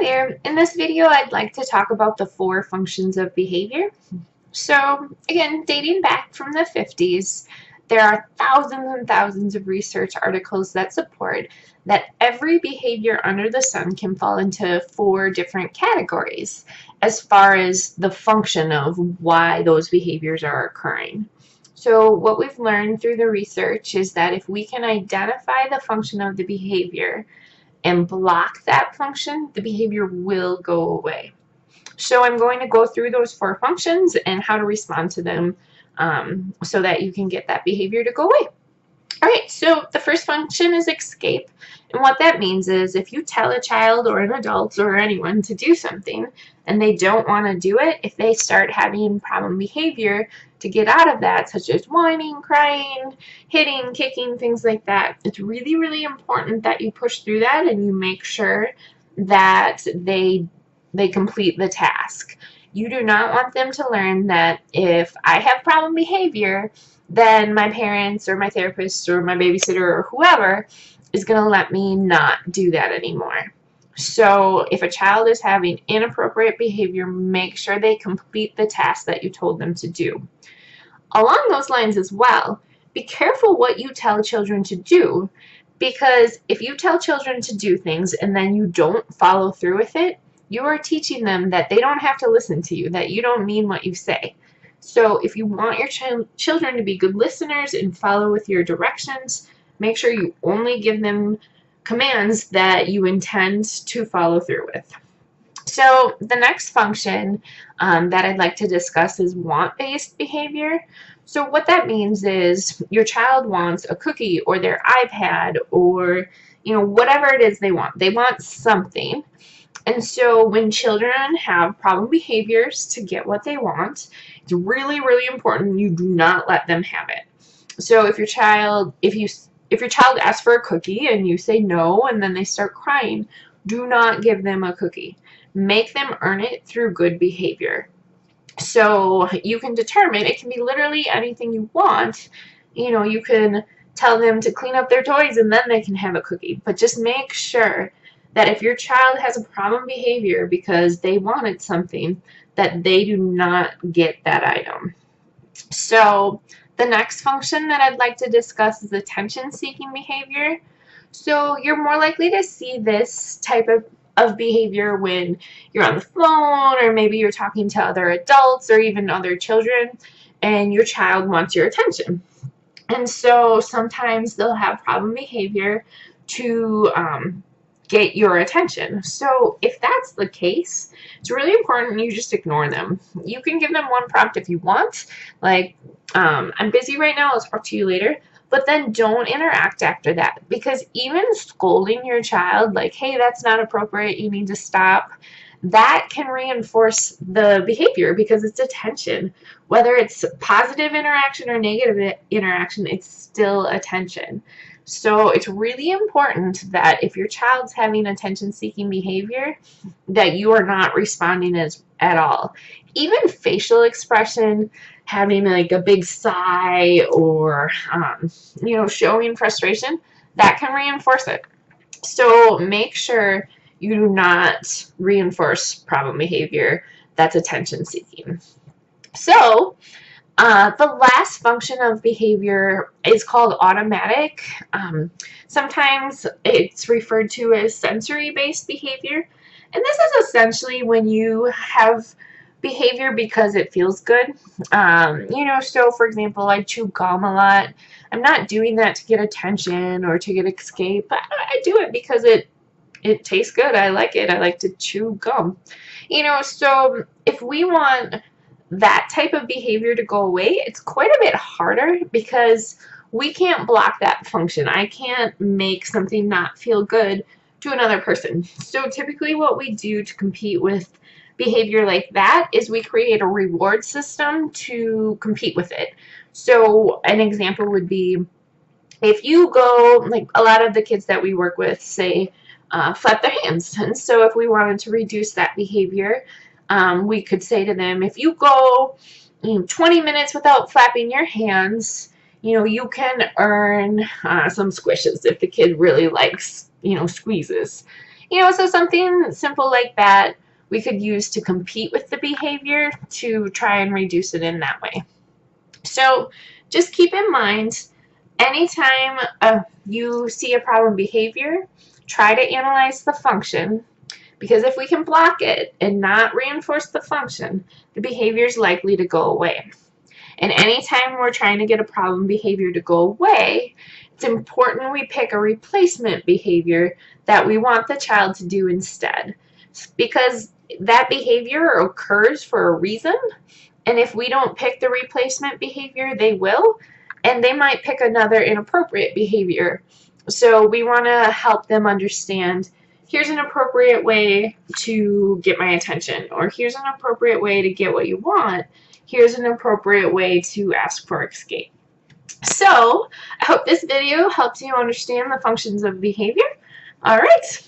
there. In this video, I'd like to talk about the 4 functions of behavior. So again, dating back from the 50s, there are thousands and thousands of research articles that support that every behavior under the sun can fall into 4 different categories as far as the function of why those behaviors are occurring. So what we've learned through the research is that if we can identify the function of the behavior and block that function, the behavior will go away. So I'm going to go through those 4 functions and how to respond to them so that you can get that behavior to go away. All right, so the first function is escape. And what that means is if you tell a child or an adult or anyone to do something and they don't want to do it, if they start having problem behavior to get out of that, such as whining, crying, hitting, kicking, things like that, it's really, really important that you push through that and you make sure that they complete the task. You do not want them to learn that if I have problem behavior, then my parents or my therapist or my babysitter or whoever is going to let me not do that anymore. So if a child is having inappropriate behavior, make sure they complete the task that you told them to do. Along those lines as well, be careful what you tell children to do, because if you tell children to do things and then you don't follow through with it, you are teaching them that they don't have to listen to you, that you don't mean what you say. So if you want your children to be good listeners and follow with your directions, make sure you only give them commands that you intend to follow through with. So the next function that I'd like to discuss is want-based behavior. So what that means is your child wants a cookie or their iPad or whatever it is they want. They want something. And so when children have problem behaviors to get what they want, it's really, really important you do not let them have it. So if your child asks for a cookie and you say no and then they start crying, do not give them a cookie. Make them earn it through good behavior. So you can determine, it can be literally anything you want. You can tell them to clean up their toys and then they can have a cookie. But just make sure that if your child has a problem behavior because they wanted something, that they do not get that item. So the next function that I'd like to discuss is attention-seeking behavior. So you're more likely to see this type of behavior when you're on the phone or maybe you're talking to other adults or even other children and your child wants your attention. And so sometimes they'll have problem behavior to get your attention. So if that's the case, it's really important you just ignore them. You can give them one prompt if you want, like, I'm busy right now, I'll talk to you later, but then don't interact after that, because even scolding your child, like, hey, that's not appropriate, you need to stop, that can reinforce the behavior because it's attention. Whether it's positive interaction or negative interaction, it's still attention. So it's really important that if your child's having attention-seeking behavior, that you are not responding at all. Even facial expression, having like a big sigh or, showing frustration, that can reinforce it. So make sure you do not reinforce problem behavior that's attention-seeking. So the last function of behavior is called automatic. Sometimes it's referred to as sensory-based behavior. And this is essentially when you have behavior because it feels good. So for example, I chew gum a lot. I'm not doing that to get attention or to get escape. I do it because it tastes good. I like it. I like to chew gum. So if we want that type of behavior to go away, it's quite a bit harder because we can't block that function. I can't make something not feel good to another person. So typically what we do to compete with behavior like that is we create a reward system to compete with it. So an example would be if you go, like a lot of the kids that we work with say, flap their hands. And so if we wanted to reduce that behavior, we could say to them, if you go 20 minutes without flapping your hands, you can earn some squishes if the kid really likes, squeezes. So something simple like that we could use to compete with the behavior to try and reduce it in that way. So just keep in mind, anytime you see a problem behavior, try to analyze the function, because if we can block it and not reinforce the function, the behavior is likely to go away. And anytime we're trying to get a problem behavior to go away, it's important we pick a replacement behavior that we want the child to do instead, because that behavior occurs for a reason, and if we don't pick the replacement behavior, they will, and they might pick another inappropriate behavior. So we want to help them understand, here's an appropriate way to get my attention, or here's an appropriate way to get what you want. Here's an appropriate way to ask for Xscape. So I hope this video helps you understand the functions of behavior. All right.